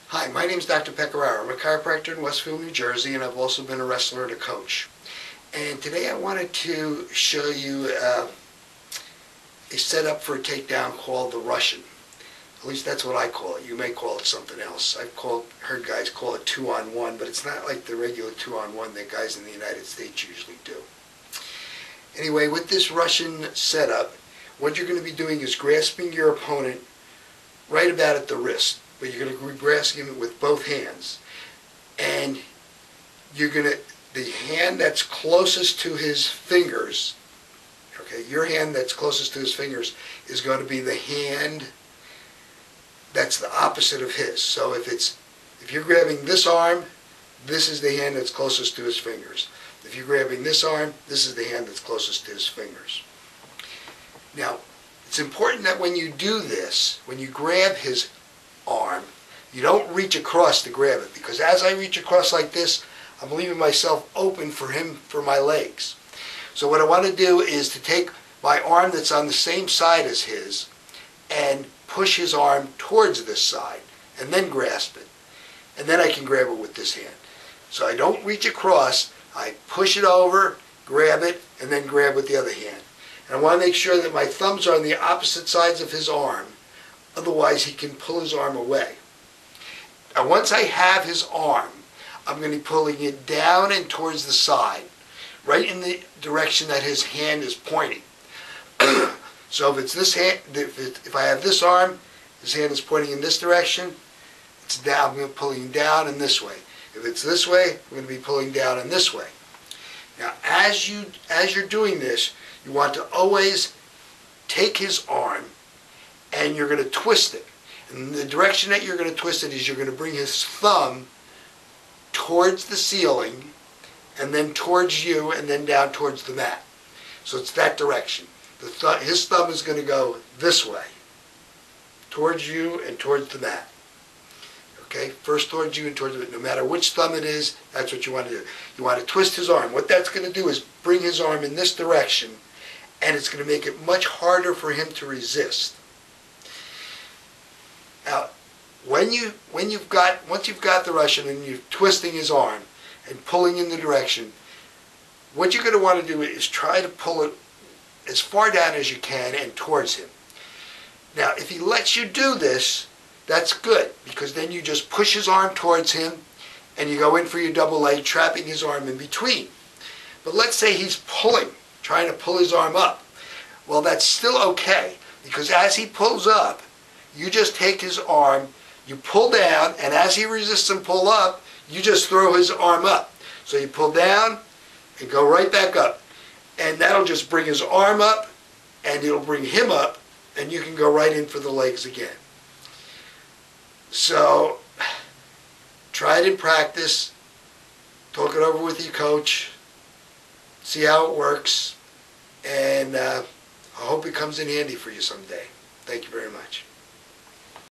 Hi, my name is Dr. Pecoraro. I'm a chiropractor in Westfield, New Jersey, and I've also been a wrestler and a coach. And today I wanted to show you a setup for a takedown called the Russian. At least that's what I call it. You may call it something else. I've heard guys call it 2-on-1, but it's not like the regular 2-on-1 that guys in the United States usually do. Anyway, with this Russian setup, what you're going to be doing is grasping your opponent right about at the wrist. But you're going to be grasping him with both hands. And the hand that's closest to his fingers, okay, your hand that's closest to his fingers is going to be the hand that's the opposite of his. So if you're grabbing this arm, this is the hand that's closest to his fingers. If you're grabbing this arm, this is the hand that's closest to his fingers. Now, it's important that when you do this, when you grab his arm, you don't reach across to grab it, because as I reach across like this, I'm leaving myself open for my legs. So what I want to do is to take my arm that's on the same side as his and push his arm towards this side and then grasp it. And then I can grab it with this hand. So I don't reach across, I push it over, grab it, and then grab with the other hand. And I want to make sure that my thumbs are on the opposite sides of his arm. Otherwise, he can pull his arm away. Now, once I have his arm, I'm going to be pulling it down and towards the side, right in the direction that his hand is pointing. So if it's this hand, if I have this arm, his hand is pointing in this direction, it's down. I'm going to be pulling down in this way. If it's this way, I'm going to be pulling down in this way. Now, as you're doing this, you want to always take his arm and you're going to twist it. And the direction that you're going to twist it is you're going to bring his thumb towards the ceiling and then towards you and then down towards the mat. So it's that direction. His thumb is going to go this way, towards you and towards the mat. Okay, first towards you and towards the mat. No matter which thumb it is, that's what you want to do. You want to twist his arm. What that's going to do is bring his arm in this direction, and it's going to make it much harder for him to resist. Now, once you've got the Russian and you're twisting his arm and pulling in the direction, what you're going to want to do is try to pull it as far down as you can and towards him. Now, if he lets you do this, that's good, because then you just push his arm towards him and you go in for your double leg, trapping his arm in between. But let's say he's trying to pull his arm up. Well, that's still okay, because as he pulls up, you just take his arm, you pull down, and as he resists and pull up, you just throw his arm up. So you pull down and go right back up. And that'll just bring his arm up, and it'll bring him up, and you can go right in for the legs again. So, try it in practice, talk it over with your coach, see how it works, and I hope it comes in handy for you someday. Thank you very much.